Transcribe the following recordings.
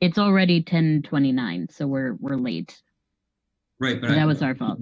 it's already 10:29, so we're late. Right, but So that was our fault.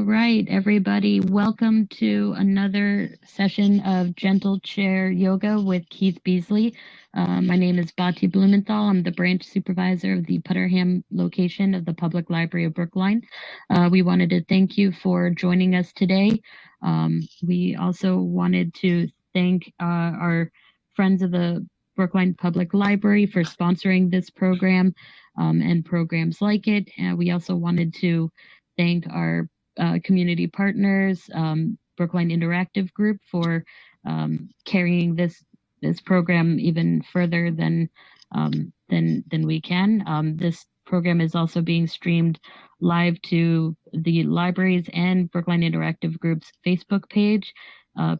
All right, everybody, welcome to another session of Gentle Chair Yoga with Keith Beasley. My name is Bati Blumenthal. I'm the branch supervisor of the Putterham location of the Public Library of Brookline. We wanted to thank you for joining us today. We also wanted to thank our friends of the Brookline Public Library for sponsoring this program and programs like it. We also wanted to thank our community partners, Brookline Interactive Group, for carrying this program even further than we can. This program is also being streamed live to the libraries and Brookline Interactive Group's Facebook page,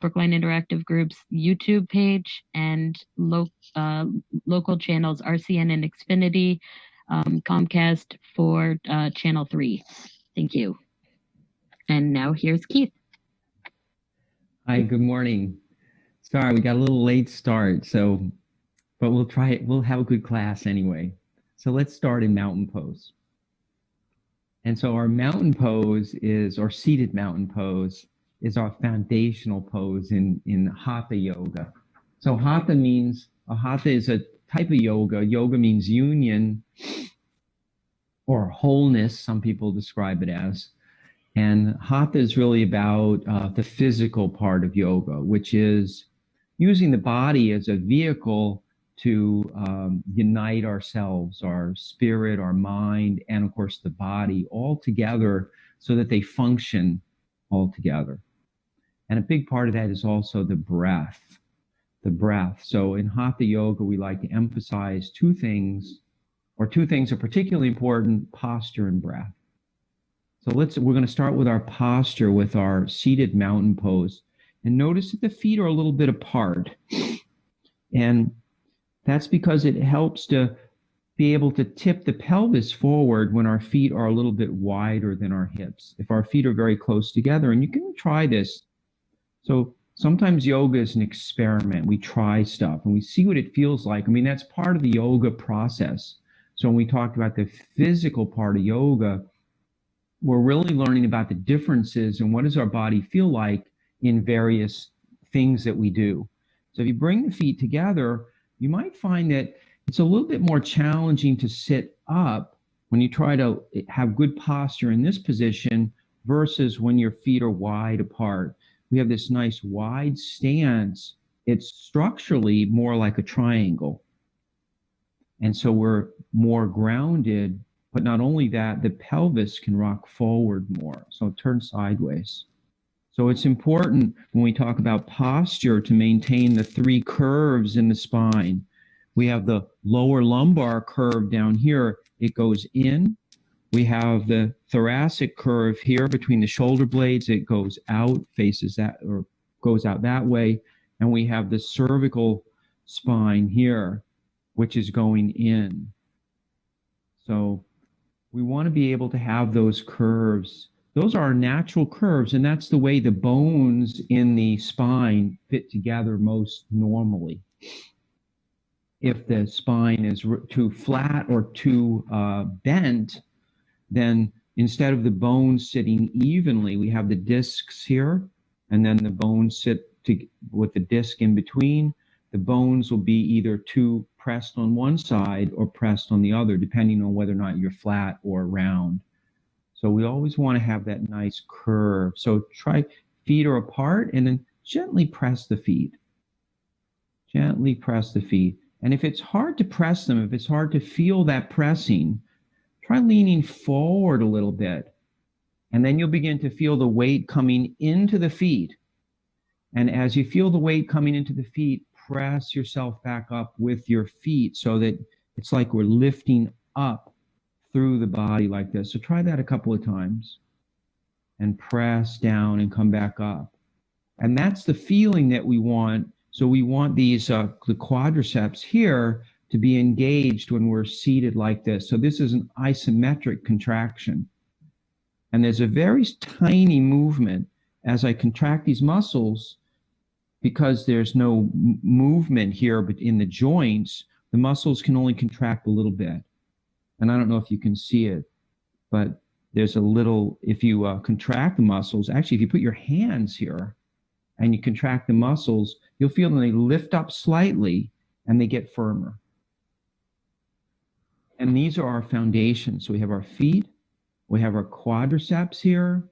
Brookline Interactive Group's YouTube page, and local channels RCN and Xfinity, Comcast for Channel 3. Thank you. And now here's Keith. Hi, good morning. Sorry, we got a little late start, but we'll try it. We'll have a good class anyway. So let's start in mountain pose. And so our mountain pose or seated mountain pose is our foundational pose in Hatha yoga. So Hatha is a type of yoga. Yoga means union or wholeness, some people describe it as. And Hatha is really about the physical part of yoga, which is using the body as a vehicle to unite ourselves, our spirit, our mind, and of course the body all together so that they function all together. And a big part of that is also the breath. So in Hatha yoga, we like to emphasize two things are particularly important: posture and breath. So we're going to start with our posture with our seated mountain pose. And notice that the feet are a little bit apart. And that's because it helps to be able to tip the pelvis forward when our feet are a little bit wider than our hips. If our feet are very close together, and you can try this. So sometimes yoga is an experiment. We try stuff and we see what it feels like. I mean, that's part of the yoga process. So when we talked about the physical part of yoga, we're really learning about the differences and what does our body feel like in various things that we do. So if you bring the feet together, you might find that it's a little bit more challenging to sit up when you try to have good posture in this position versus when your feet are wide apart. We have this nice wide stance. It's structurally more like a triangle. And so we're more grounded. But not only that, the pelvis can rock forward more. So turn sideways. So it's important when we talk about posture to maintain the three curves in the spine. We have the lower lumbar curve down here. It goes in. We have the thoracic curve here between the shoulder blades. It goes out, faces that, or goes out that way. And we have the cervical spine here, which is going in. So we want to be able to have those curves. Those are our natural curves, and that's the way the bones in the spine fit together most normally. If the spine is too flat or too bent, then instead of the bones sitting evenly, we have the discs here, and then the bones sit with the disc in between. The bones will be either too pressed on one side or pressed on the other, depending on whether or not you're flat or round. So we always want to have that nice curve. So try feet are apart and then gently press the feet. Gently press the feet. And if it's hard to press them, if it's hard to feel that pressing, try leaning forward a little bit. And then you'll begin to feel the weight coming into the feet. And as you feel the weight coming into the feet, press yourself back up with your feet so that it's like we're lifting up through the body like this. So try that a couple of times and press down and come back up. And that's the feeling that we want. So we want these the quadriceps here to be engaged when we're seated like this. So this is an isometric contraction. And there's a very tiny movement as I contract these muscles. Because there's no movement here but in the joints, the muscles can only contract a little bit. And I don't know if you can see it, but there's a little, if you contract the muscles, actually, if you put your hands here and you contract the muscles, you'll feel them, they lift up slightly and they get firmer. And these are our foundations. So we have our feet, we have our quadriceps here,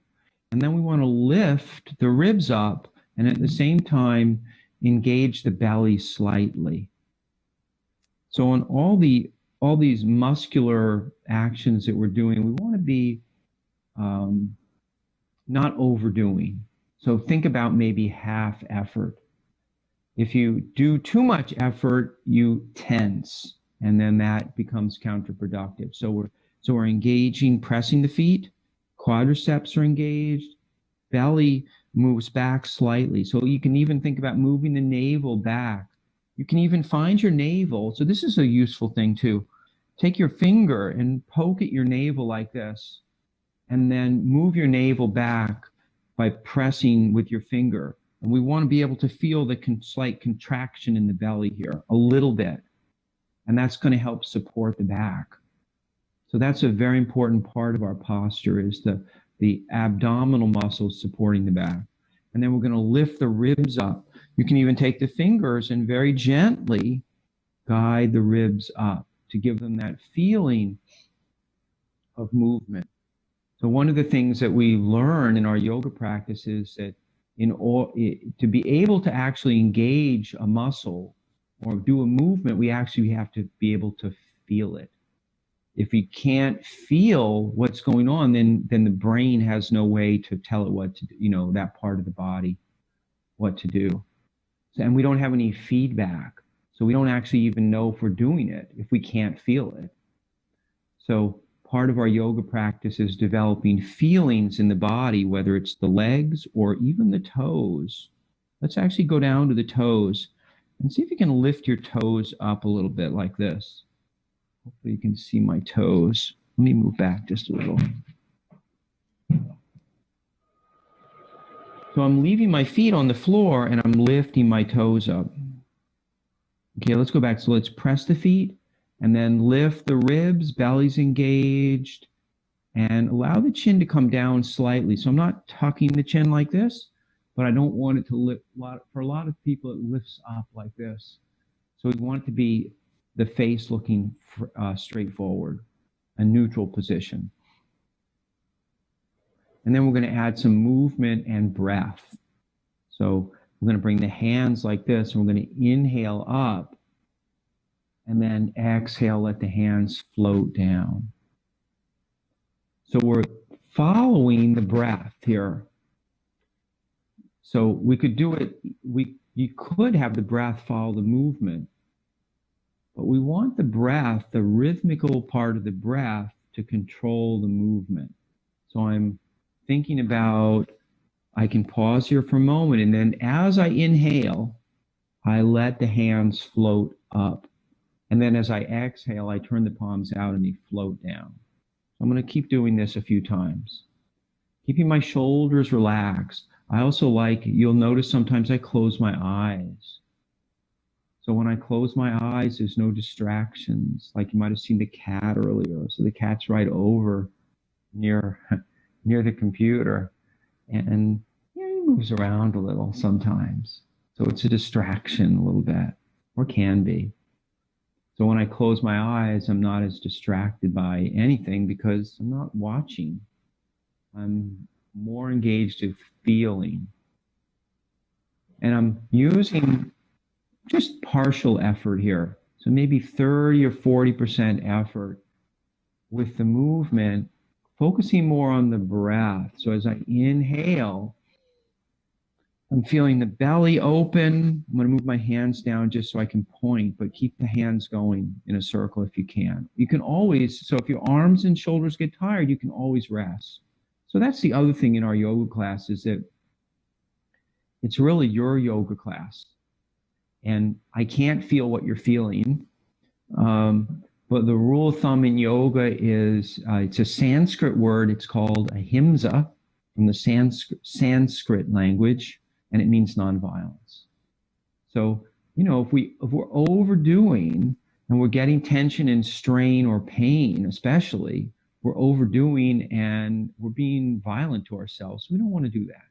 and then we want to lift the ribs up and at the same time engage the belly slightly. So on all these muscular actions that we're doing, we want to be not overdoing. So think about maybe half effort. If you do too much effort, you tense, and then that becomes counterproductive. So we're engaging, pressing the feet, quadriceps are engaged, belly moves back slightly. So you can even think about moving the navel back. You can even find your navel. So this is a useful thing too. Take your finger and poke at your navel like this, and then move your navel back by pressing with your finger. And we want to be able to feel the slight contraction in the belly here, a little bit. And that's going to help support the back. So that's a very important part of our posture, is the abdominal muscles supporting the back. And then we're going to lift the ribs up. You can even take the fingers and very gently guide the ribs up to give them that feeling of movement. So one of the things that we learn in our yoga practice is that to be able to actually engage a muscle or do a movement, we actually have to be able to feel it. If we can't feel what's going on, then the brain has no way to tell it what to do, that part of the body, what to do. And we don't have any feedback. So we don't actually even know if we're doing it if we can't feel it. So part of our yoga practice is developing feelings in the body, whether it's the legs or even the toes. Let's actually go down to the toes and see if you can lift your toes up a little bit like this. Hopefully you can see my toes. Let me move back just a little. So I'm leaving my feet on the floor and I'm lifting my toes up. Okay, let's go back. So let's press the feet and then lift the ribs, belly's engaged, and allow the chin to come down slightly. So I'm not tucking the chin like this, but I don't want it to lift. For a lot of people, it lifts up like this. So we want it to be the face looking straight forward, a neutral position. And then we're going to add some movement and breath. So we're going to bring the hands like this, and we're going to inhale up, and then exhale, let the hands float down. So we're following the breath here. So we could do it, you could have the breath follow the movement, but we want the breath, the rhythmical part of the breath, to control the movement. So I'm thinking about, I can pause here for a moment, and then as I inhale, I let the hands float up. And then as I exhale, I turn the palms out and they float down. So I'm going to keep doing this a few times. Keeping my shoulders relaxed. I also you'll notice sometimes I close my eyes. So when I close my eyes, there's no distractions. Like you might have seen the cat earlier. So the cat's right over near the computer. And he moves around a little sometimes. So it's a distraction a little bit, or can be. So when I close my eyes, I'm not as distracted by anything because I'm not watching. I'm more engaged with feeling. And I'm using just partial effort here. So maybe 30 or 40% effort with the movement, focusing more on the breath. So as I inhale, I'm feeling the belly open. I'm going to move my hands down just so I can point, but keep the hands going in a circle if you can. You can always, so if your arms and shoulders get tired, you can always rest. So that's the other thing in our yoga class, is that it's really your yoga class. And I can't feel what you're feeling. But the rule of thumb in yoga is, it's a Sanskrit word. It's called ahimsa from the Sanskrit language. And it means nonviolence. So, if we're overdoing and we're getting tension and strain or pain, especially, we're overdoing and we're being violent to ourselves. We don't want to do that.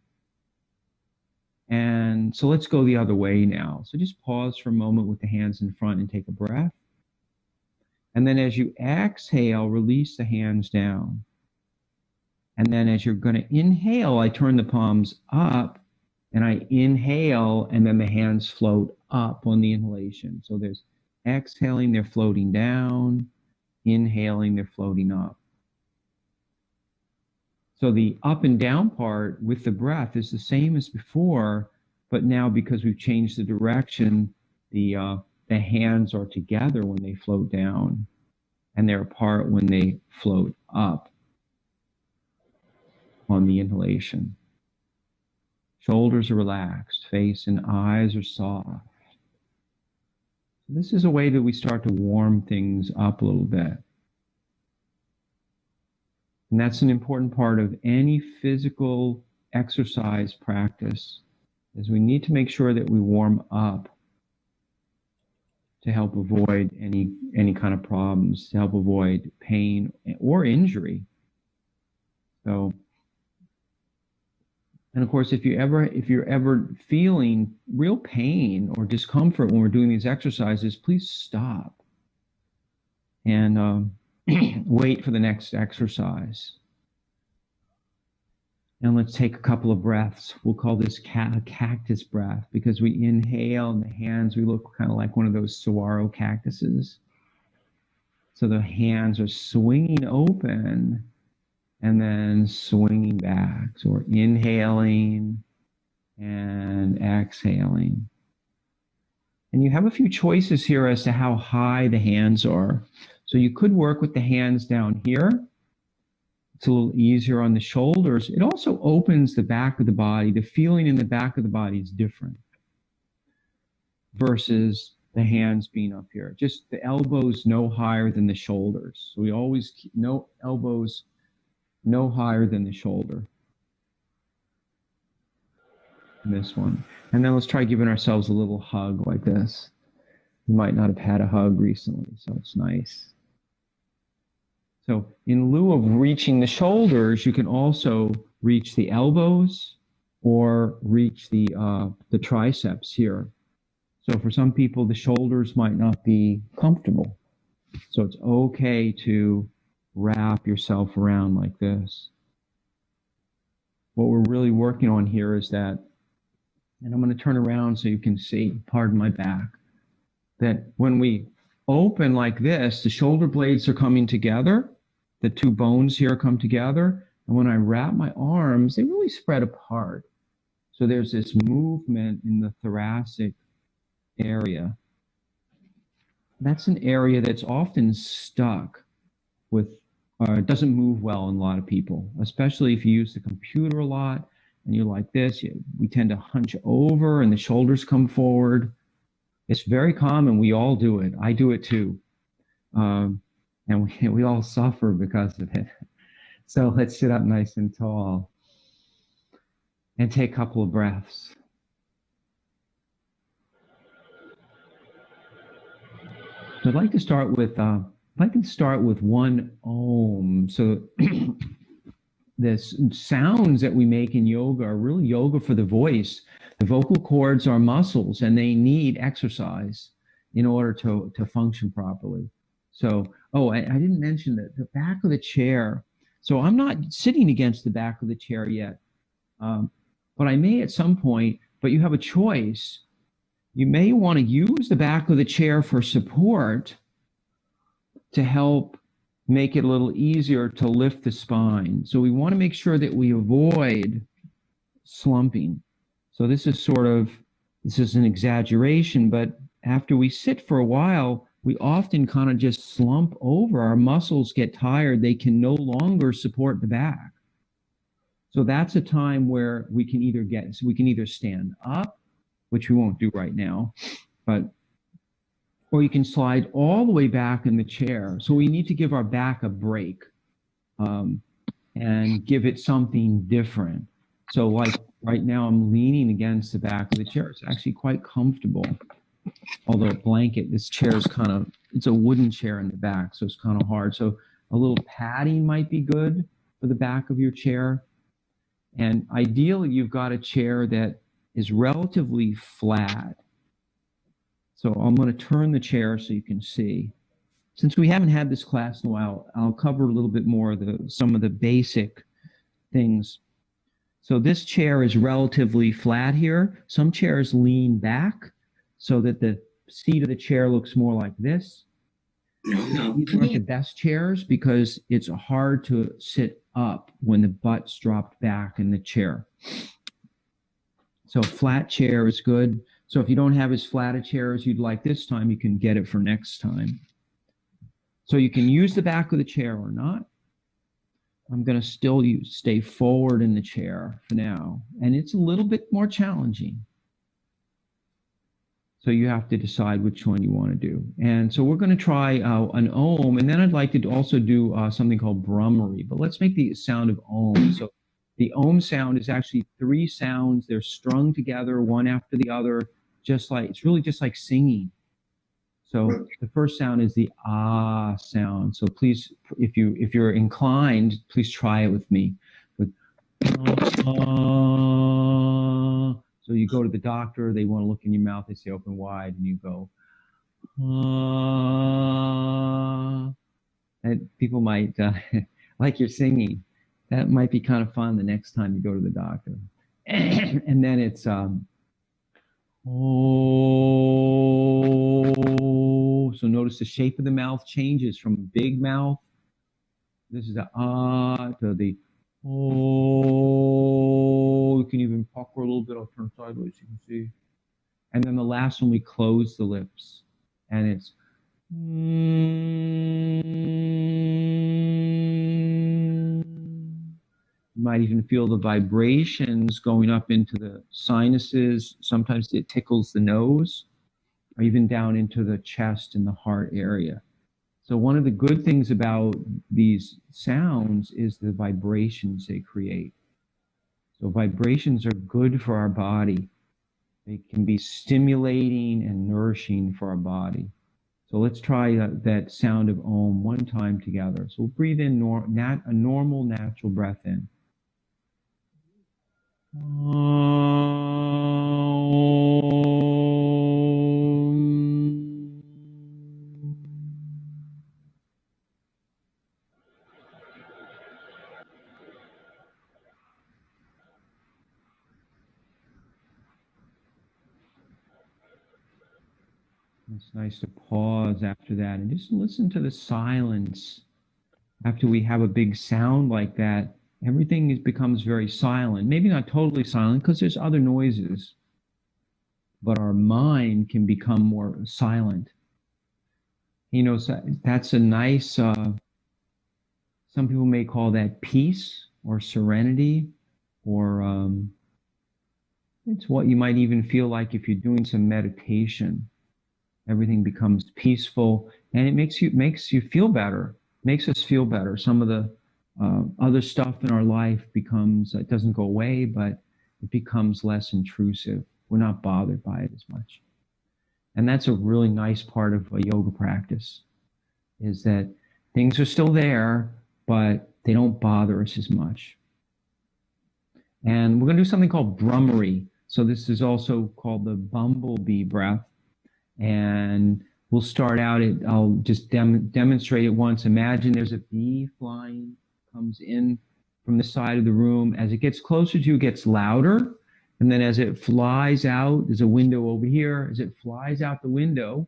And so let's go the other way now. So just pause for a moment with the hands in front and take a breath. And then as you exhale, release the hands down. And then as you're going to inhale, I turn the palms up and I inhale, and then the hands float up on the inhalation. So there's exhaling, they're floating down. Inhaling, they're floating up. So the up and down part with the breath is the same as before, but now because we've changed the direction, the hands are together when they float down, and they're apart when they float up on the inhalation. Shoulders are relaxed, face and eyes are soft. This is a way that we start to warm things up a little bit. And that's an important part of any physical exercise practice, is we need to make sure that we warm up to help avoid any kind of problems, to help avoid pain or injury. So, and of course, if you're ever feeling real pain or discomfort when we're doing these exercises, please stop and wait for the next exercise. And let's take a couple of breaths. We'll call this cactus breath, because we inhale and the hands, we look kind of like one of those saguaro cactuses. So the hands are swinging open and then swinging back. So we're inhaling and exhaling. And you have a few choices here as to how high the hands are. So you could work with the hands down here. It's a little easier on the shoulders. It also opens the back of the body. The feeling in the back of the body is different versus the hands being up here. Just the elbows no higher than the shoulders. So we always keep no elbows no higher than the shoulder. And this one. And then let's try giving ourselves a little hug like this. You might not have had a hug recently, so it's nice. So in lieu of reaching the shoulders, you can also reach the elbows or reach the triceps here. So for some people, the shoulders might not be comfortable. So it's okay to wrap yourself around like this. What we're really working on here is that, and I'm going to turn around so you can see, pardon my back, that when we open like this, the shoulder blades are coming together. The two bones here come together. And when I wrap my arms, they really spread apart. So there's this movement in the thoracic area. That's an area that's often stuck with, it doesn't move well in a lot of people, especially if you use the computer a lot and you're like this. We tend to hunch over and the shoulders come forward. It's very common. We all do it. I do it too. And we all suffer because of it. So let's sit up nice and tall and take a couple of breaths. So I'd like to start with one Om. So the sounds that we make in yoga are really yoga for the voice. The vocal cords are muscles and they need exercise in order to function properly. So, I didn't mention that the back of the chair. So I'm not sitting against the back of the chair yet, but I may at some point, but you have a choice. You may want to use the back of the chair for support to help make it a little easier to lift the spine. So we want to make sure that we avoid slumping. So this is an exaggeration, but after we sit for a while, we often kind of just slump over. Our muscles get tired. They can no longer support the back. So that's a time where we can either stand up, which we won't do right now, or you can slide all the way back in the chair. So we need to give our back a break and give it something different. So like right now, I'm leaning against the back of the chair. It's actually quite comfortable. Although this chair is it's a wooden chair in the back, so it's kind of hard. So A little padding might be good for the back of your chair. And ideally, you've got a chair that is relatively flat. So I'm going to turn the chair so you can see. Since we haven't had this class in a while, I'll cover a little bit more of some of the basic things. So this chair is relatively flat here. Some chairs lean back so that the seat of the chair looks more like this. These aren't the best chairs because it's hard to sit up when the butt's dropped back in the chair. So flat chair is good. So if you don't have as flat a chair as you'd like this time, you can get it for next time. So you can use the back of the chair or not. I'm going to still stay forward in the chair for now. And it's a little bit more challenging. So you have to decide which one you want to do. And so we're going to try an Om. And then I'd like to also do something called Brahmari. But let's make the sound of Om. So the Om sound is actually 3 sounds. They're strung together, one after the other, just like, it's really just like singing. So the first sound is the ah sound. So please, if you're inclined, please try it with me. With ah. So you go to the doctor, they want to look in your mouth, they say open wide, and you go ah. And people might like you're singing. That might be kind of fun the next time you go to the doctor. And then it's oh. So notice the shape of the mouth changes from big mouth. This is the ah to the oh. You can even pucker a little bit. I'll turn sideways so you can see. And then the last one, we close the lips. And it's you might even feel the vibrations going up into the sinuses. Sometimes it tickles the nose, or even down into the chest and the heart area. So one of the good things about these sounds is the vibrations they create. So vibrations are good for our body. They can be stimulating and nourishing for our body. So let's try that sound of Om one time together. So we'll breathe in a normal, natural breath in. It's nice to pause after that and just listen to the silence. After we have a big sound like that, everything becomes very silent. Maybe not totally silent because there's other noises, but our mind can become more silent. You know, so that's a nice, some people may call that peace or serenity, or it's what you might even feel like if you're doing some meditation. Everything becomes peaceful, and it makes you feel better, makes us feel better. Some of the other stuff in our life becomes, it doesn't go away, but it becomes less intrusive. We're not bothered by it as much. And that's a really nice part of a yoga practice, is that things are still there, but they don't bother us as much. And we're going to do something called Brahmari. So this is also called the Bumblebee Breath. And we'll start out, I'll just demonstrate it once. Imagine there's a bee flying, comes in from the side of the room. As it gets closer to you, it gets louder. And then as it flies out, there's a window over here. As it flies out the window,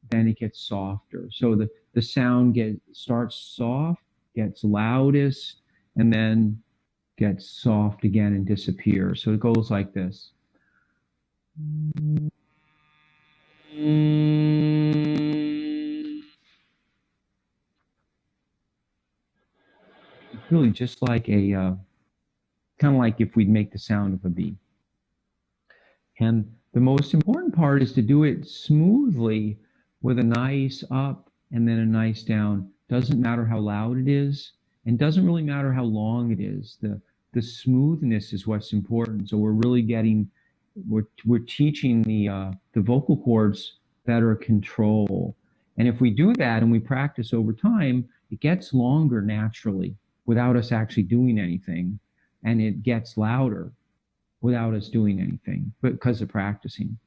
then it gets softer. So the sound starts soft, gets loudest, and then gets soft again and disappears. So it goes like this. It's really just like kind of like if we'd make the sound of a bee. And the most important part is to do it smoothly with a nice up and then a nice down. Doesn't matter how loud it is, and doesn't really matter how long it is. The smoothness is what's important. So we're really we're teaching the vocal cords better control. And if we do that and we practice over time, it gets longer naturally without us actually doing anything. And it gets louder without us doing anything because of practicing.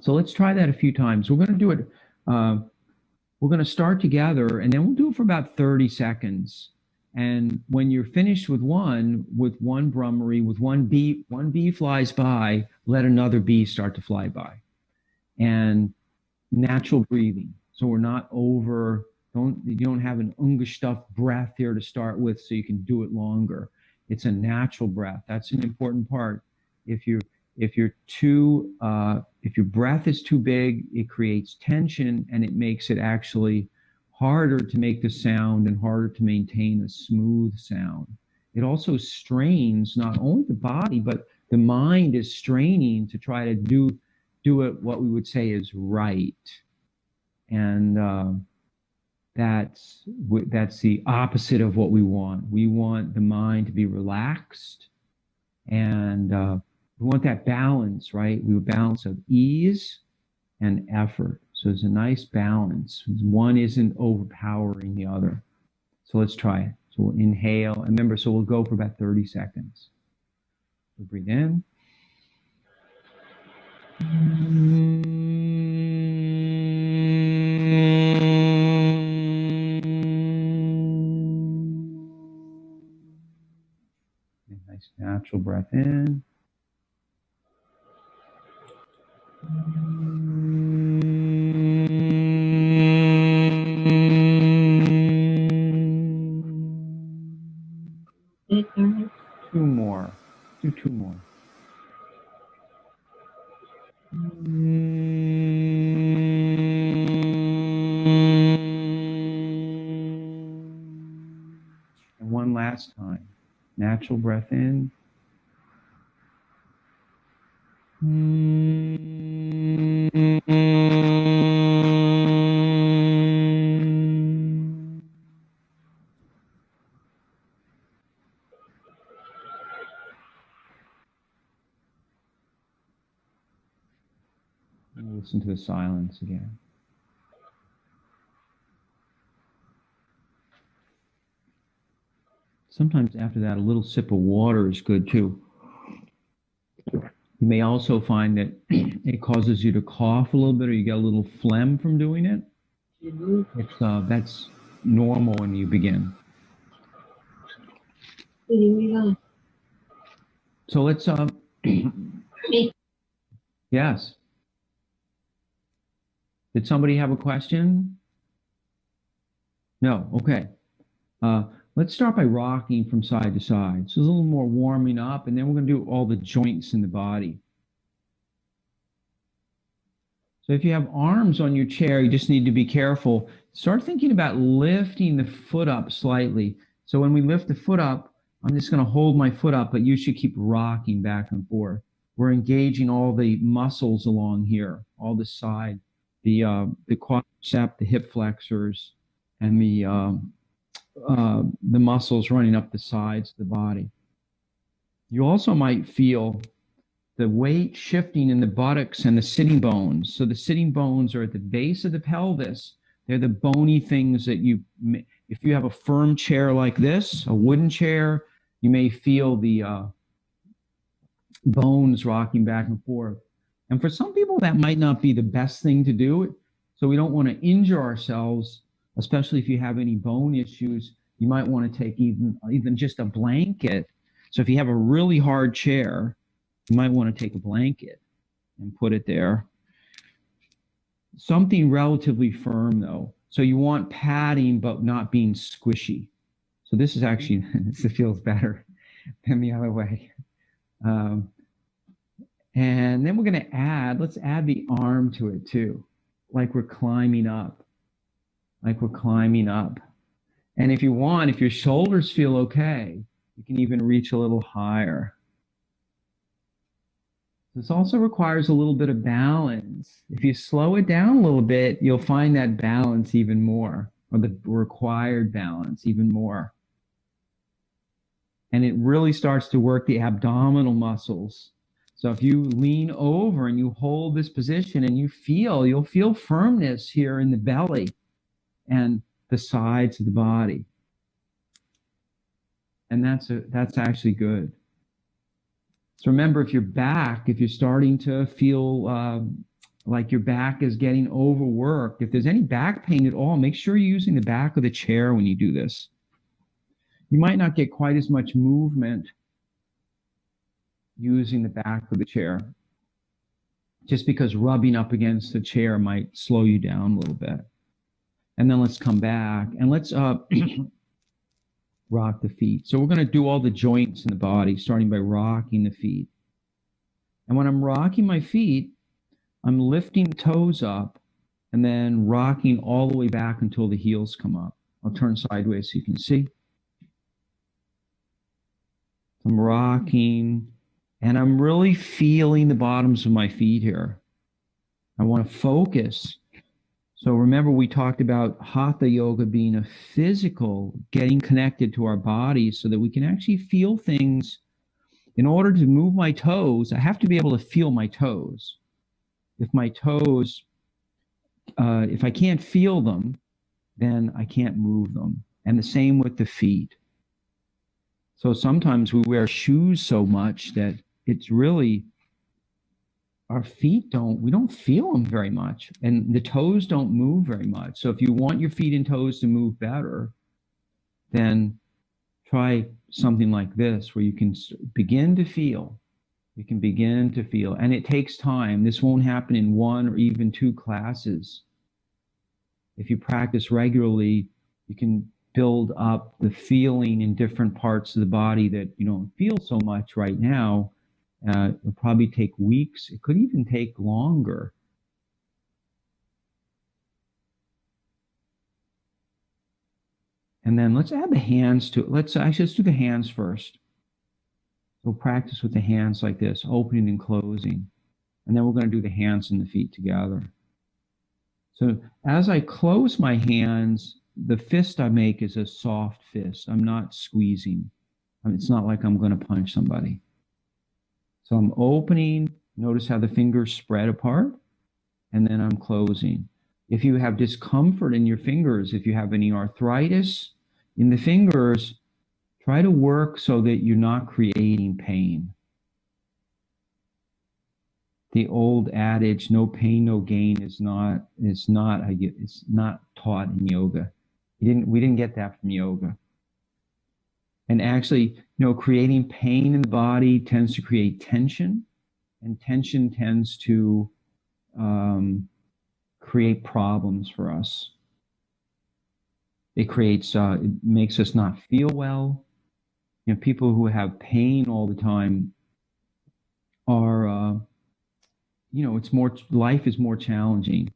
So let's try that a few times. We're going to do it. We're going to start together, and then we'll do it for about 30 seconds. And when you're finished with one Brahmari, with one bee flies by, let another bee start to fly by. And natural breathing. So we're not you don't have an Ungestuf breath here to start with so you can do it longer. It's a natural breath. That's an important part. If your breath is too big, it creates tension and it makes it actually harder to make the sound and harder to maintain a smooth sound. It also strains not only the body, but the mind is straining to try to do it what we would say is right. And that's the opposite of what we want. We want the mind to be relaxed, and we want that balance, right? We want balance of ease and effort. So there's a nice balance. One isn't overpowering the other. So let's try it. So we'll inhale. And remember, so we'll go for about 30 seconds. So breathe in. Nice natural breath in. Two more. Do two more. And one last time. Natural breath in. Listen to the silence again. Sometimes after that, a little sip of water is good too. You may also find that it causes you to cough a little bit, or you get a little phlegm from doing it. That's normal when you begin. So let's yes. Did somebody have a question? No. Okay. Let's start by rocking from side to side. So there's a little more warming up, and then we're going to do all the joints in the body. So if you have arms on your chair, you just need to be careful. Start thinking about lifting the foot up slightly. So when we lift the foot up, I'm just going to hold my foot up, but you should keep rocking back and forth. We're engaging all the muscles along here, all the side, the quadricep, the hip flexors, and the muscles running up the sides of the body. You also might feel the weight shifting in the buttocks and the sitting bones. So the sitting bones are at the base of the pelvis. They're the bony things that if you have a firm chair like this, a wooden chair, you may feel the bones rocking back and forth. And for some people, that might not be the best thing to do. So we don't want to injure ourselves, especially if you have any bone issues. You might want to take even just a blanket. So if you have a really hard chair, you might want to take a blanket and put it there. Something relatively firm, though. So you want padding, but not being squishy. So this is actually, this feels better than the other way. And then we're going to let's add the arm to it too, like we're climbing up, And if you want, if your shoulders feel okay, you can even reach a little higher. This also requires a little bit of balance. If you slow it down a little bit, you'll find that balance even more, or the required balance even more. And it really starts to work the abdominal muscles. So if you lean over and you hold this position and you'll feel firmness here in the belly. And the sides of the body. And that's actually good. So remember, if you're starting to feel like your back is getting overworked, if there's any back pain at all, make sure you're using the back of the chair when you do this. You might not get quite as much movement using the back of the chair, just because rubbing up against the chair might slow you down a little bit. And then let's come back and let's rock the feet. So we're going to do all the joints in the body, starting by rocking the feet. And when I'm rocking my feet, I'm lifting the toes up and then rocking all the way back until the heels come up. I'll turn sideways so you can see. I'm rocking, and I'm really feeling the bottoms of my feet here. I want to focus. So remember, we talked about Hatha yoga being a physical, getting connected to our bodies so that we can actually feel things. In order to move my toes, I have to be able to feel my toes. If my toes, if I can't feel them, then I can't move them. And the same with the feet. So sometimes we wear shoes so much that it's really, our feet we don't feel them very much, and the toes don't move very much. So if you want your feet and toes to move better, then try something like this where you can begin to feel. You can begin to feel, and it takes time. This won't happen in 1 or even 2 classes. If you practice regularly, you can build up the feeling in different parts of the body that you don't feel so much right now. It'll probably take weeks. It could even take longer. And then let's add the hands to it. Let's do the hands first. So practice with the hands like this, opening and closing. And then we're going to do the hands and the feet together. So as I close my hands, the fist I make is a soft fist. I'm not squeezing. It's not like I'm going to punch somebody. So I'm opening. Notice how the fingers spread apart, and then I'm closing. If you have discomfort in your fingers, if you have any arthritis in the fingers, try to work so that you're not creating pain. The old adage, no pain, no gain, is not taught in yoga. We didn't get that from yoga. And actually, creating pain in the body tends to create tension, and tension tends to create problems for us. It makes us not feel well. People who have pain all the time are, life is more challenging.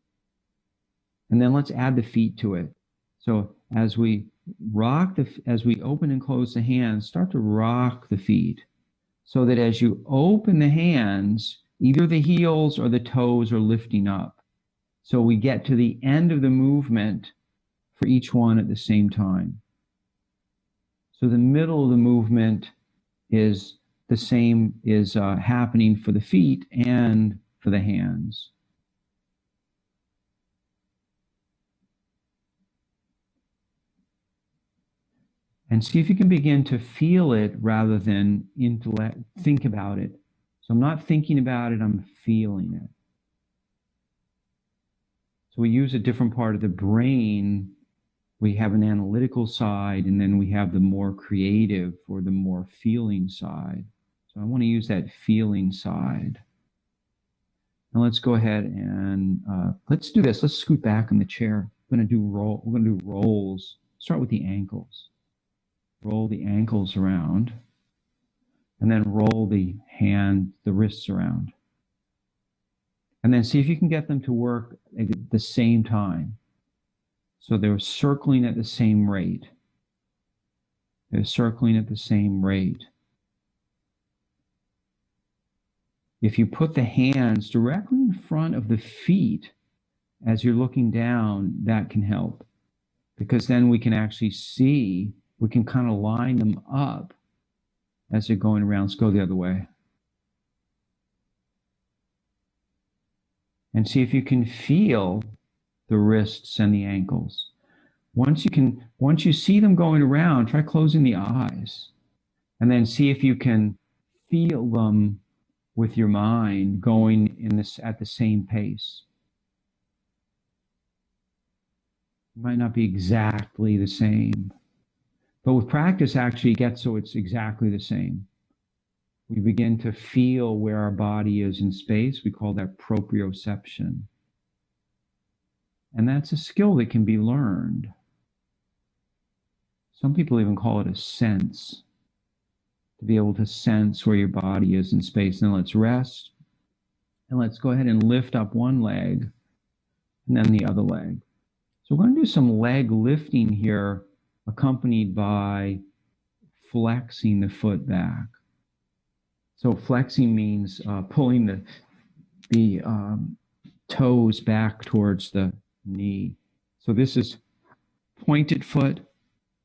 And then let's add the feet to it. So as we open and close the hands, start to rock the feet so that as you open the hands, either the heels or the toes are lifting up. So we get to the end of the movement for each one at the same time. So the middle of the movement is the same, is happening for the feet and for the hands. And see if you can begin to feel it rather than think about it. So I'm not thinking about it, I'm feeling it. So we use a different part of the brain. We have an analytical side, and then we have the more creative or the more feeling side. So I want to use that feeling side. Now let's go ahead and let's do this. Let's scoot back in the chair. We're going to do rolls. Start with the ankles. Roll the ankles around, and then roll the wrists around. And then see if you can get them to work at the same time. So they're circling at the same rate. They're circling at the same rate. If you put the hands directly in front of the feet as you're looking down, that can help. Because then we can actually see, we can kind of line them up as they're going around. Let's go the other way. And see if you can feel the wrists and the ankles. Once you see them going around, try closing the eyes and then see if you can feel them with your mind going at the same pace. It might not be exactly the same, but with practice, actually, it gets so it's exactly the same. We begin to feel where our body is in space. We call that proprioception. And that's a skill that can be learned. Some people even call it a sense, to be able to sense where your body is in space. Now let's rest, and let's go ahead and lift up one leg and then the other leg. So we're going to do some leg lifting here, accompanied by flexing the foot back. So flexing means pulling the toes back towards the knee. So this is pointed foot,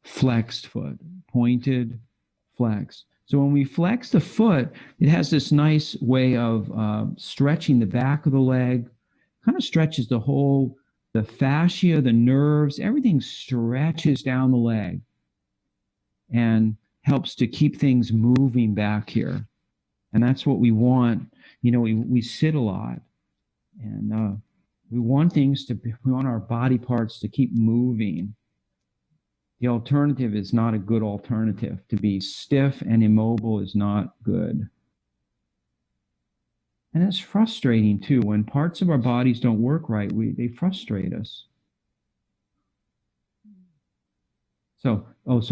flexed foot, pointed, flexed. So when we flex the foot, it has this nice way of stretching the back of the leg, kind of stretches the fascia, the nerves, everything stretches down the leg and helps to keep things moving back here. And that's what we want. You know, we sit a lot, and we want our body parts to keep moving. The alternative is not a good alternative. To be stiff and immobile is not good. And it's frustrating too. When parts of our bodies don't work right, they frustrate us. So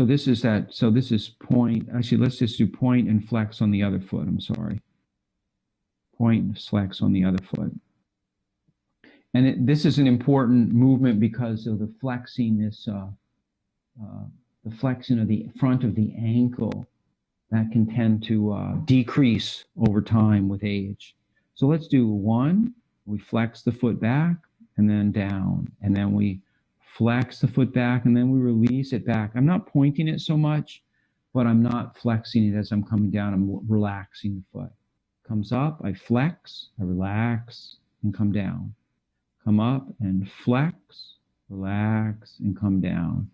this is point. Actually, let's just do point and flex on the other foot. I'm sorry. Point and flex on the other foot. And this is an important movement because of the flexing the flexion of the front of the ankle that can tend to decrease over time with age. So let's do one. We flex the foot back and then down, and then we flex the foot back and then we release it back. I'm not pointing it so much, but I'm not flexing it as I'm coming down. I'm relaxing the foot. Comes up, I flex, I relax, and come down. Come up and flex, relax, and come down.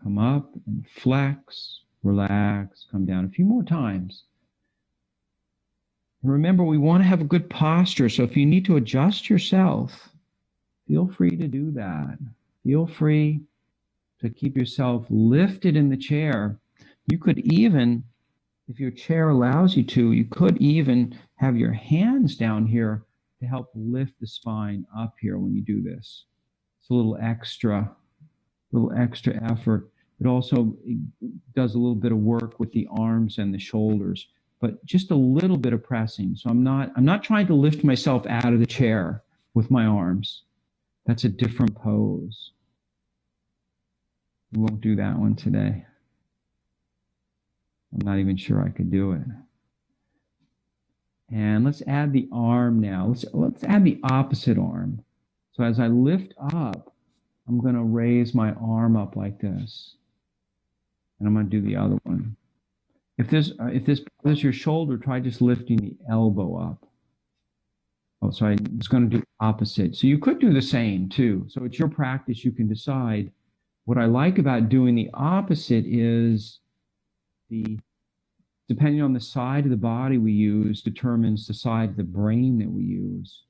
Come up and flex, relax, come down. A few more times. And remember, we want to have a good posture. So if you need to adjust yourself, feel free to do that. Feel free to keep yourself lifted in the chair. You could even, if your chair allows you to, you could even have your hands down here to help lift the spine up here when you do this. It's a little extra effort. It also does a little bit of work with the arms and the shoulders, but just a little bit of pressing. So I'm not trying to lift myself out of the chair with my arms. That's a different pose. We won't do that one today. I'm not even sure I could do it. And let's add the arm now. Let's add the opposite arm. So as I lift up, I'm going to raise my arm up like this. And I'm going to do the other one. If this bothers your shoulder, try just lifting the elbow up. Oh, so I was going to do opposite. So you could do the same too. So it's your practice. You can decide. What I like about doing the opposite is depending on the side of the body we use, determines the side of the brain that we use.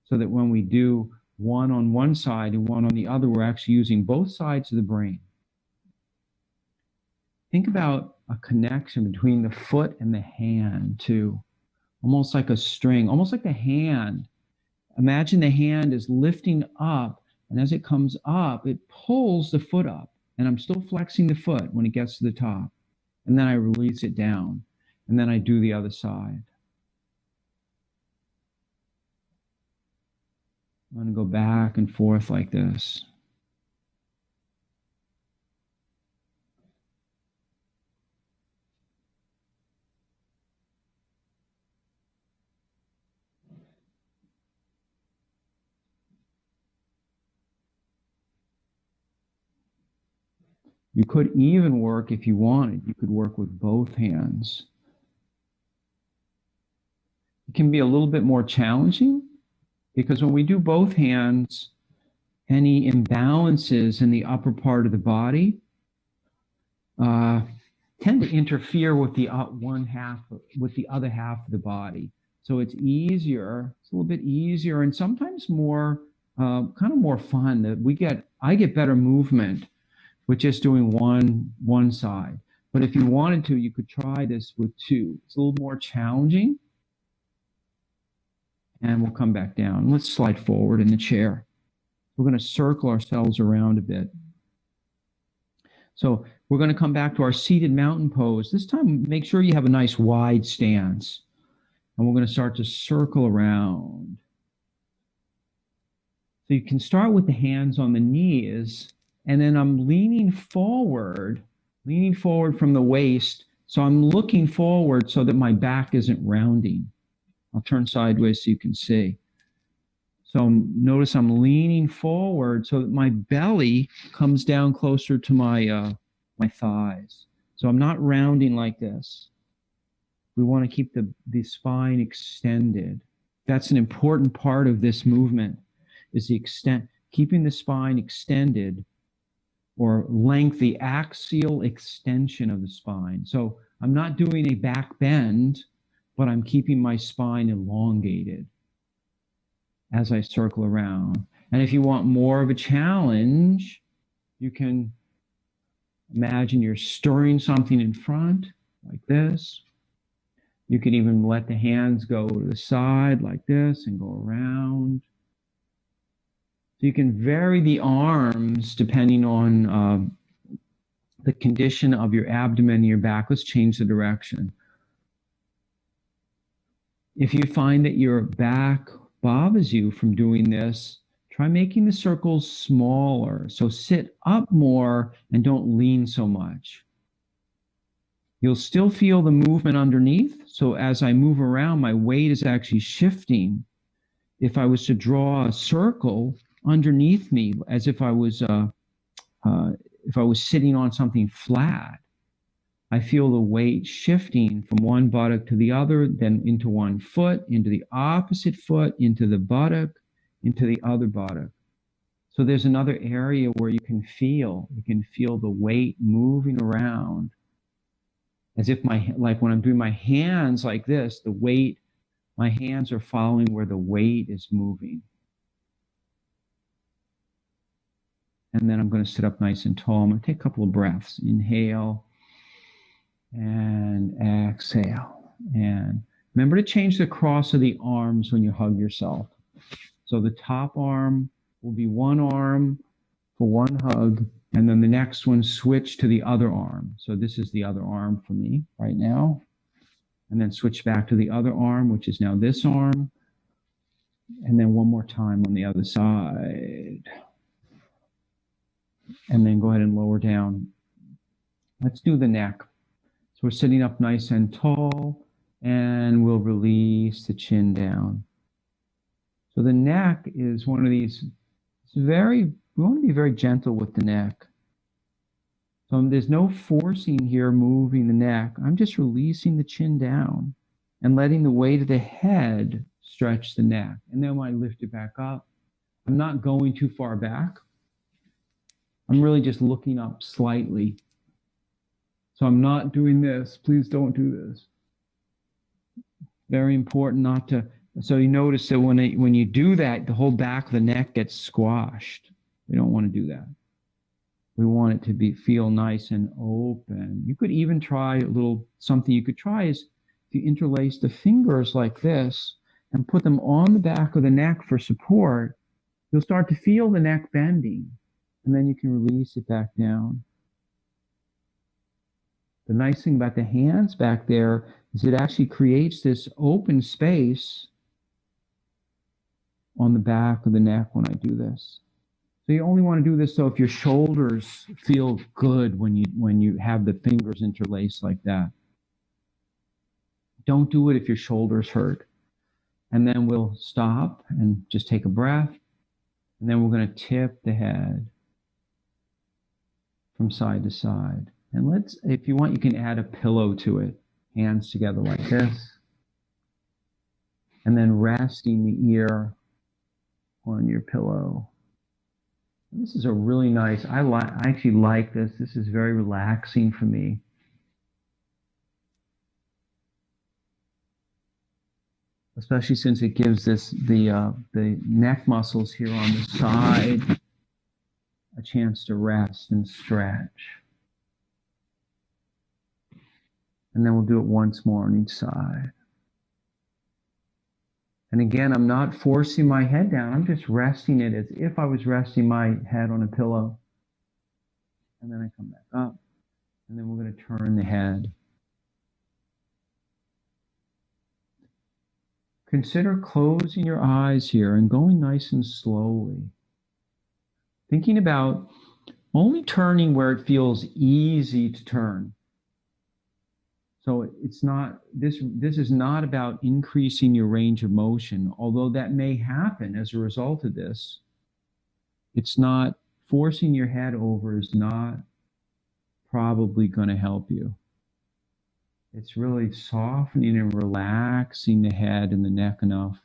So that when we do one on one side and one on the other, we're actually using both sides of the brain. Think about a connection between the foot and the hand too. Almost like a string, almost like the hand. Imagine the hand is lifting up, and as it comes up, it pulls the foot up. And I'm still flexing the foot when it gets to the top. And then I release it down. And then I do the other side. I'm going to go back and forth like this. You could even work, if you wanted, you could work with both hands. It can be a little bit more challenging because when we do both hands, any imbalances in the upper part of the body tend to interfere with the with the other half of the body. So it's easier, it's a little bit easier, and sometimes more kind of more fun. That I get better movement with just doing one side. But if you wanted to, you could try this with two. It's a little more challenging. And we'll come back down. Let's slide forward in the chair. We're going to circle ourselves around a bit. So we're going to come back to our seated mountain pose. This time, make sure you have a nice wide stance. And we're going to start to circle around. So you can start with the hands on the knees, and then I'm leaning forward from the waist. So I'm looking forward so that my back isn't rounding. I'll turn sideways so you can see. So notice I'm leaning forward so that my belly comes down closer to my thighs. So I'm not rounding like this. We want to keep the spine extended. That's an important part of this movement, is keeping the spine extended, or length, the axial extension of the spine. So I'm not doing a back bend, but I'm keeping my spine elongated as I circle around. And if you want more of a challenge, you can imagine you're stirring something in front, like this. You can even let the hands go to the side like this and go around. So you can vary the arms depending on the condition of your abdomen and your back. Let's change the direction. If you find that your back bothers you from doing this, try making the circles smaller. So sit up more and don't lean so much. You'll still feel the movement underneath. So as I move around, my weight is actually shifting. If I was to draw a circle underneath me, as if I was sitting on something flat, I feel the weight shifting from one buttock to the other, then into one foot, into the opposite foot, into the buttock, into the other buttock. So there's another area where you can feel the weight moving around. As if like when I'm doing my hands like this, my hands are following where the weight is moving. And then I'm going to sit up nice and tall. I'm going to take a couple of breaths. Inhale. And exhale. And remember to change the cross of the arms when you hug yourself. So the top arm will be one arm for one hug, and then the next one switch to the other arm. So this is the other arm for me right now. And then switch back to the other arm, which is now this arm. And then one more time on the other side. And then go ahead and lower down. Let's do the neck. So we're sitting up nice and tall, and we'll release the chin down. So the neck is one of these, we want to be very gentle with the neck. So there's no forcing here, moving the neck. I'm just releasing the chin down and letting the weight of the head stretch the neck. And then when I lift it back up, I'm not going too far back. I'm really just looking up slightly. So I'm not doing this. Please don't do this. Very important not to. So you notice that when you do that, the whole back of the neck gets squashed. We don't want to do that. We want it to feel nice and open. You could even try something you could try is if you interlace the fingers like this and put them on the back of the neck for support, you'll start to feel the neck bending, and then you can release it back down. The nice thing about the hands back there is it actually creates this open space on the back of the neck when I do this. So you only want to do this so if your shoulders feel good when you have the fingers interlaced like that. Don't do it if your shoulders hurt. And then we'll stop and just take a breath. And then we're going to tip the head from side to side. And if you want, you can add a pillow to it. Hands together like this. And then resting the ear on your pillow. This is a really nice, I actually like this. This is very relaxing for me. Especially since it gives the neck muscles here on the side a chance to rest and stretch. And then we'll do it once more on each side. And again, I'm not forcing my head down. I'm just resting it as if I was resting my head on a pillow. And then I come back up. And then we're going to turn the head. Consider closing your eyes here and going nice and slowly. Thinking about only turning where it feels easy to turn. So it's not, this is not about increasing your range of motion, although that may happen as a result of this. It's not, forcing your head over is not probably going to help you. It's really softening and relaxing the head and the neck enough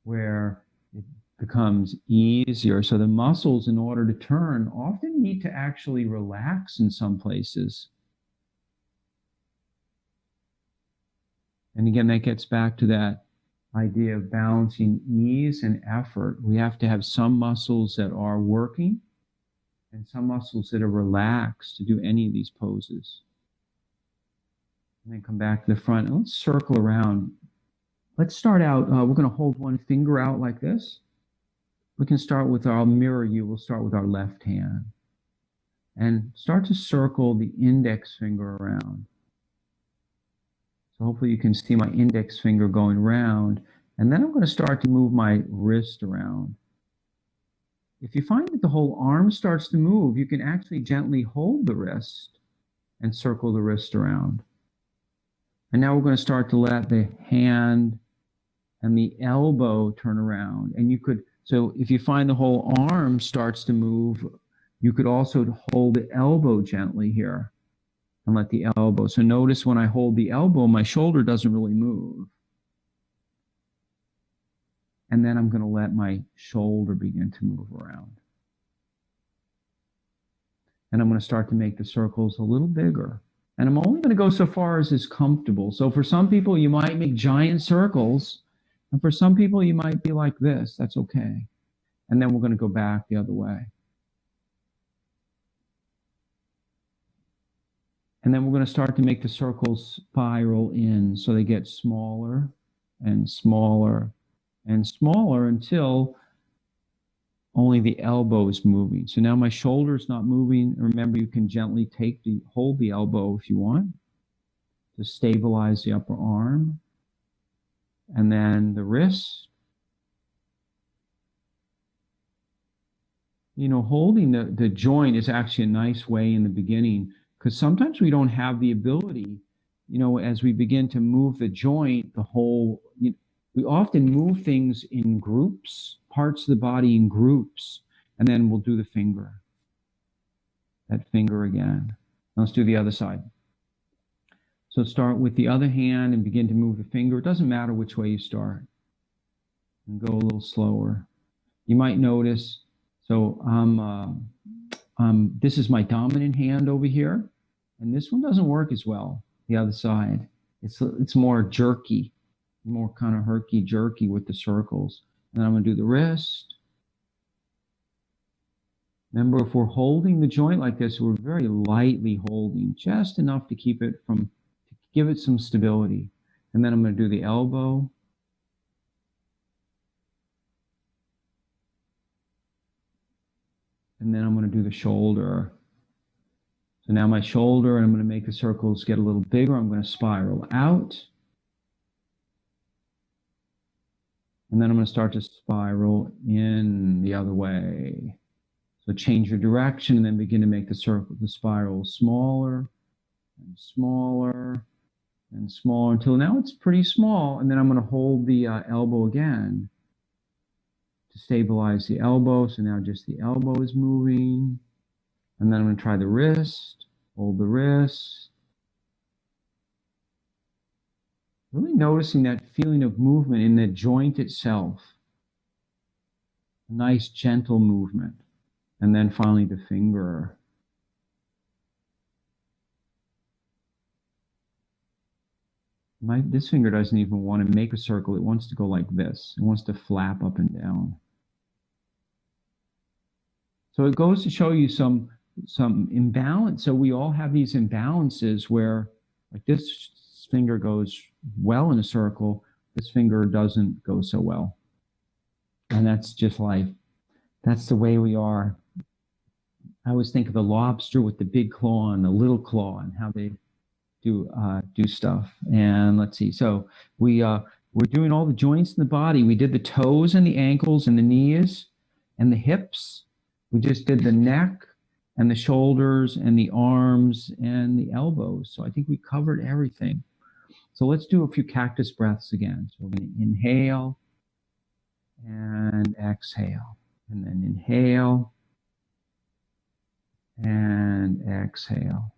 where it becomes easier. So the muscles, in order to turn, often need to actually relax in some places. And again, that gets back to that idea of balancing ease and effort. We have to have some muscles that are working and some muscles that are relaxed to do any of these poses. And then come back to the front. And let's circle around. Let's start out, we're going to hold one finger out like this. We can start with I'll mirror you. We'll start with our left hand. And start to circle the index finger around. So hopefully you can see my index finger going around. And then I'm going to start to move my wrist around. If you find that the whole arm starts to move, you can actually gently hold the wrist and circle the wrist around. And now we're going to start to let the hand and the elbow turn around. And you could, so if you find the whole arm starts to move, you could also hold the elbow gently here and let the elbow. So notice when I hold the elbow, my shoulder doesn't really move. And then I'm going to let my shoulder begin to move around. And I'm going to start to make the circles a little bigger. And I'm only going to go so far as is comfortable. So for some people, you might make giant circles. And for some people, you might be like this. That's okay. And then we're going to go back the other way. And then we're going to start to make the circles spiral in. So they get smaller and smaller and smaller until only the elbow is moving. So now my shoulder is not moving. Remember, you can gently hold the elbow if you want to stabilize the upper arm. And then the wrist. You know, holding the joint is actually a nice way in the beginning, because sometimes we don't have the ability, you know, as we begin to move the joint, the whole, we often move things in groups, parts of the body in groups, and then we'll do the finger. That finger again. Now let's do the other side. So start with the other hand and begin to move the finger. It doesn't matter which way you start. And go a little slower. You might notice, so this is my dominant hand over here, and this one doesn't work as well, the other side. It's more jerky, more kind of herky-jerky with the circles. And I'm going to do the wrist. Remember, if we're holding the joint like this, we're very lightly holding, just enough to keep it to give it some stability. And then I'm going to do the elbow. And then I'm going to do the shoulder. So now my shoulder, and I'm going to make the circles get a little bigger. I'm going to spiral out. And then I'm going to start to spiral in the other way. So change your direction and then begin to make the spiral smaller and smaller and smaller until now it's pretty small. And then I'm going to hold the elbow again to stabilize the elbow. So now just the elbow is moving. And then I'm going to try the wrist, hold the wrist. Really noticing that feeling of movement in the joint itself. A nice gentle movement. And then finally the finger. This finger doesn't even want to make a circle. It wants to go like this. It wants to flap up and down. So it goes to show you some imbalance. So we all have these imbalances where like this finger goes well in a circle, this finger doesn't go so well. And that's just life. That's the way we are. I always think of the lobster with the big claw and the little claw and how they do stuff. And let's see. So we're doing all the joints in the body. We did the toes and the ankles and the knees and the hips. We just did the neck and the shoulders and the arms and the elbows. So I think we covered everything. So let's do a few cactus breaths again. So we're going to inhale and exhale, and then inhale and exhale.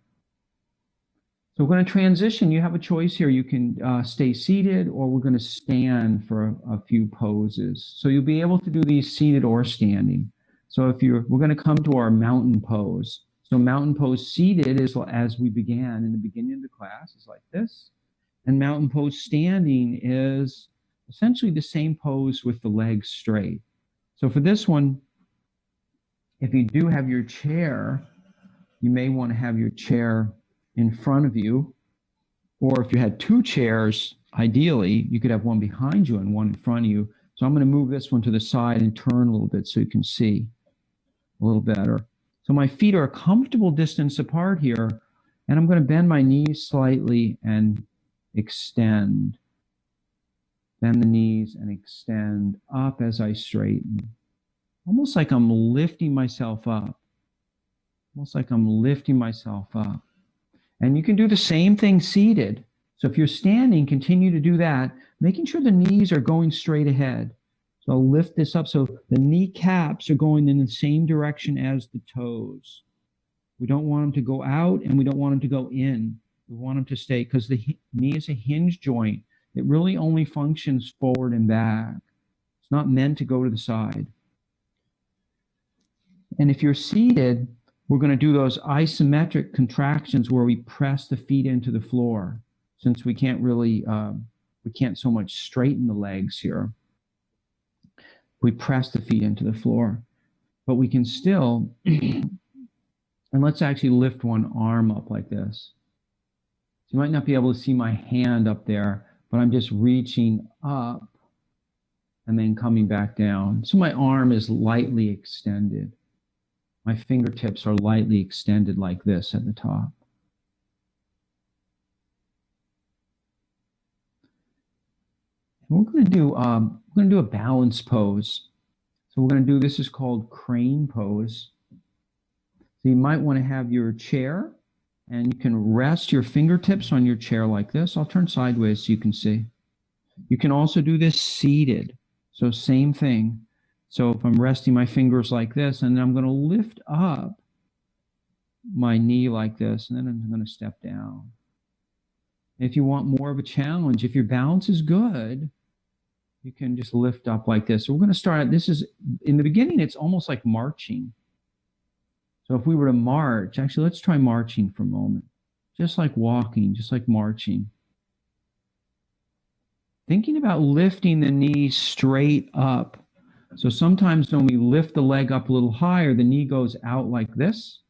So we're going to transition. You have a choice here. You can stay seated, or we're going to stand for a few poses. So you'll be able to do these seated or standing. So we're going to come to our mountain pose. So mountain pose seated is as we began in the beginning of the class, is like this. And mountain pose standing is essentially the same pose with the legs straight. So for this one, if you do have your chair, you may want to have your chair in front of you, or if you had two chairs, ideally, you could have one behind you and one in front of you. So I'm going to move this one to the side and turn a little bit so you can see a little better. So my feet are a comfortable distance apart here, and I'm going to bend my knees slightly and extend. Bend the knees and extend up as I straighten. Almost like I'm lifting myself up. Almost like I'm lifting myself up. And you can do the same thing seated. So if you're standing, continue to do that, making sure the knees are going straight ahead. So I'll lift this up so the kneecaps are going in the same direction as the toes. We don't want them to go out, and we don't want them to go in. We want them to stay, because the knee is a hinge joint. It really only functions forward and back. It's not meant to go to the side. And if you're seated, we're going to do those isometric contractions where we press the feet into the floor, since we can't really, we can't so much straighten the legs here. We press the feet into the floor, but we can still, and let's actually lift one arm up like this. So you might not be able to see my hand up there, but I'm just reaching up and then coming back down. So my arm is lightly extended. My fingertips are lightly extended like this at the top. And we're going to do a balance pose. So we're going to do, this is called crane pose. So you might want to have your chair, and you can rest your fingertips on your chair like this. I'll turn sideways so you can see. You can also do this seated. So same thing. So if I'm resting my fingers like this, and then I'm going to lift up my knee like this, and then I'm going to step down. If you want more of a challenge, if your balance is good, you can just lift up like this. So we're going to start, this is, in the beginning, it's almost like marching. So if we were to march, actually, let's try marching for a moment. Just like walking, just like marching. Thinking about lifting the knee straight up. So sometimes when we lift the leg up a little higher, the knee goes out like this.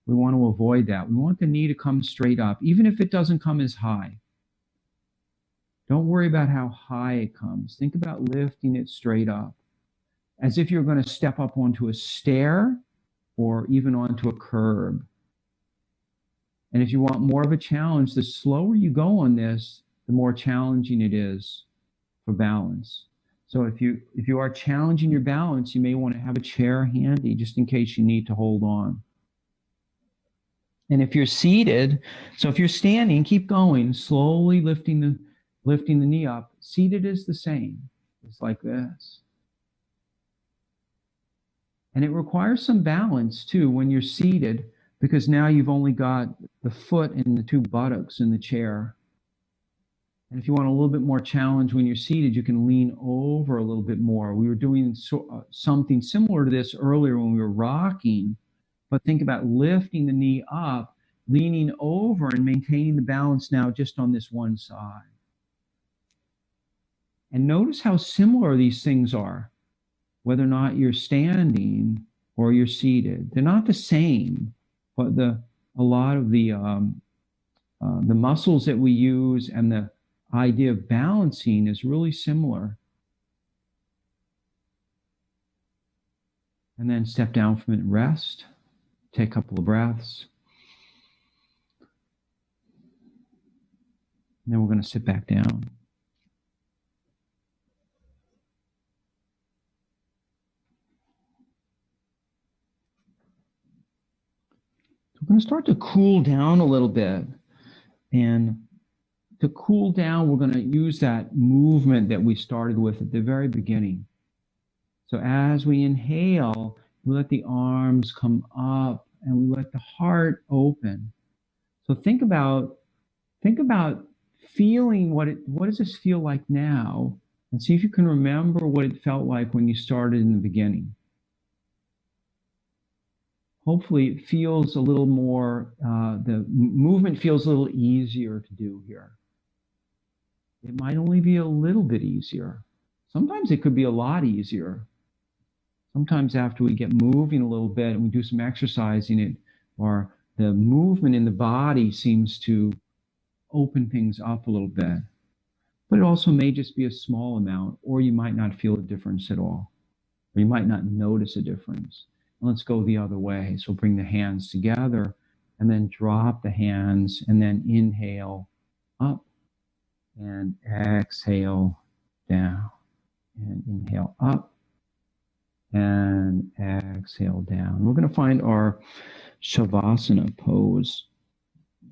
We want to avoid that. We want the knee to come straight up, even if it doesn't come as high. Don't worry about how high it comes. Think about lifting it straight up, as if you're going to step up onto a stair or even onto a curb. And if you want more of a challenge, the slower you go on this, the more challenging it is for balance. So if you are challenging your balance, you may want to have a chair handy just in case you need to hold on. And if you're seated, so if you're standing, keep going, slowly lifting the knee up. Seated is the same. It's like this. And it requires some balance too when you're seated, because now you've only got the foot and the two buttocks in the chair. And if you want a little bit more challenge when you're seated, you can lean over a little bit more. We were doing something similar to this earlier when we were rocking, but think about lifting the knee up, leaning over and maintaining the balance now just on this one side. And notice how similar these things are, whether or not you're standing or you're seated. They're not the same, but a lot of the muscles that we use and the idea of balancing is really similar. And then step down from it, rest, take a couple of breaths. And then we're going to sit back down. So we're going to start to cool down a little bit. And to cool down, we're going to use that movement that we started with at the very beginning. So as we inhale, we let the arms come up and we let the heart open. So think about feeling what does this feel like now, and see if you can remember what it felt like when you started in the beginning. Hopefully it feels a little more, the movement feels a little easier to do here. It might only be a little bit easier. Sometimes it could be a lot easier. Sometimes after we get moving a little bit and we do some exercising, or the movement in the body seems to open things up a little bit. But it also may just be a small amount, or you might not feel a difference at all, or you might not notice a difference. And let's go the other way. So bring the hands together and then drop the hands and then inhale up and exhale down, and inhale up and exhale down. We're going to find our Savasana pose,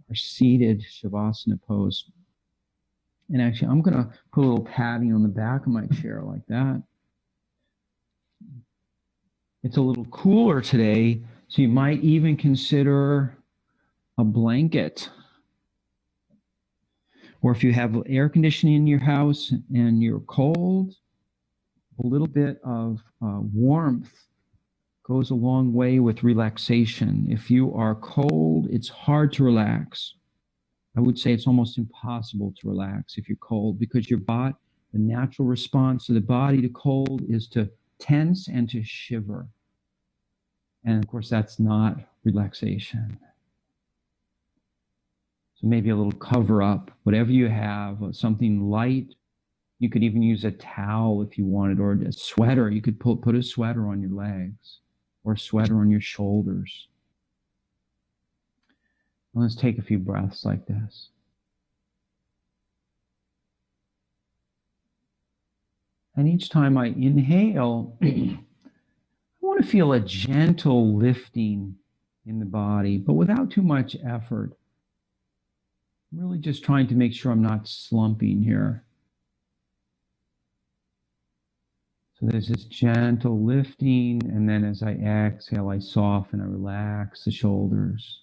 our seated Savasana pose. And actually, I'm going to put a little padding on the back of my chair like that. It's a little cooler today, so you might even consider a blanket. Or if you have air conditioning in your house and you're cold, a little bit of warmth goes a long way with relaxation. If you are cold, it's hard to relax. I would say it's almost impossible to relax if you're cold, because your body, the natural response of the body to cold is to tense and to shiver. And of course, that's not relaxation. So maybe a little cover up, whatever you have, something light. You could even use a towel if you wanted, or a sweater. You could put a sweater on your legs or a sweater on your shoulders. Let's take a few breaths like this. And each time I inhale, I want to feel a gentle lifting in the body, but without too much effort. I'm really just trying to make sure I'm not slumping here. So there's this gentle lifting, and then as I exhale, I soften, I relax the shoulders.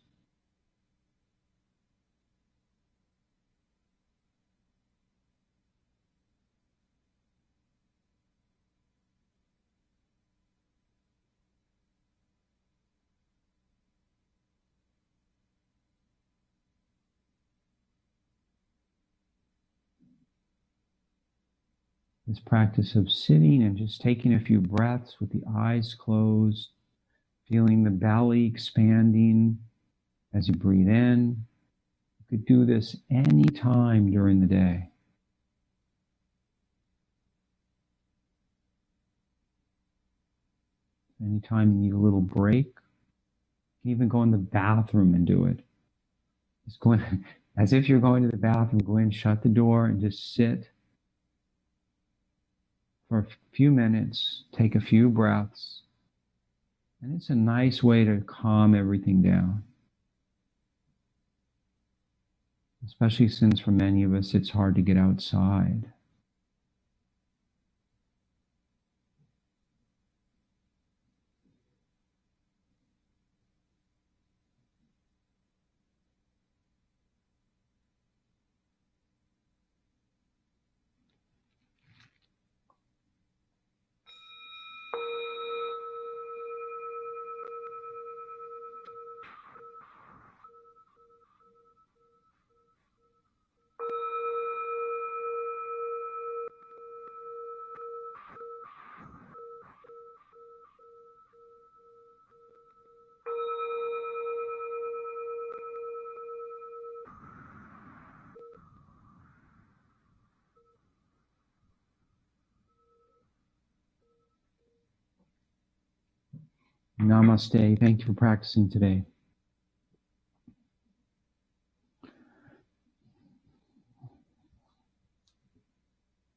This practice of sitting and just taking a few breaths with the eyes closed, feeling the belly expanding as you breathe in. You could do this any time during the day. Anytime you need a little break, you can even go in the bathroom and do it. Just go in, as if you're going to the bathroom, go in, shut the door, and just sit for a few minutes, take a few breaths, and it's a nice way to calm everything down. Especially since for many of us, it's hard to get outside. Namaste. Thank you for practicing today.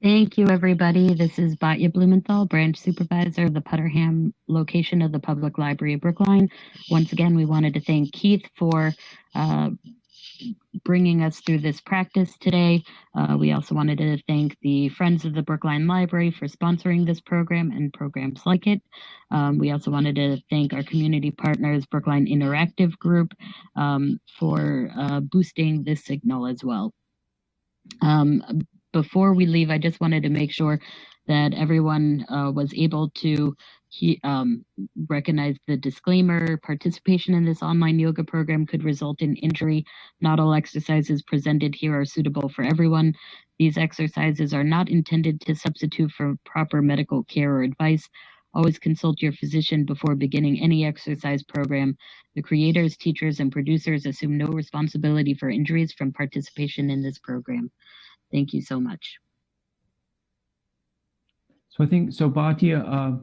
Thank you, everybody. This is Batya Blumenthal, branch supervisor of the Putterham location of the Public Library of Brookline. Once again, we wanted to thank Keith for bringing us through this practice today. We also wanted to thank the Friends of the Brookline Library for sponsoring this program and programs like it. We also wanted to thank our community partners, Brookline Interactive Group, for boosting this signal as well. Before we leave, I just wanted to make sure that everyone was able to recognize the disclaimer. Participation in this online yoga program could result in injury. Not all exercises presented here are suitable for everyone. These exercises are not intended to substitute for proper medical care or advice. Always consult your physician before beginning any exercise program. The creators, teachers, and producers assume no responsibility for injuries from participation in this program. Thank you so much. So I think, so Batya,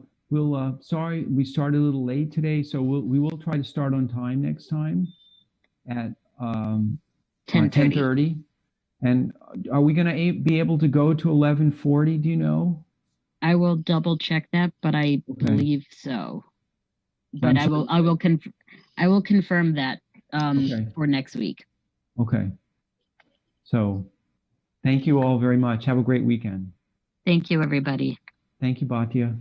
sorry, we started a little late today, so we will try to start on time next time at 10:30. And are we going to be able to go to 11:40? Do you know? I will double check that, but I believe so. But I will confirm that for next week. Okay. So thank you all very much. Have a great weekend. Thank you, everybody. Thank you, Batya.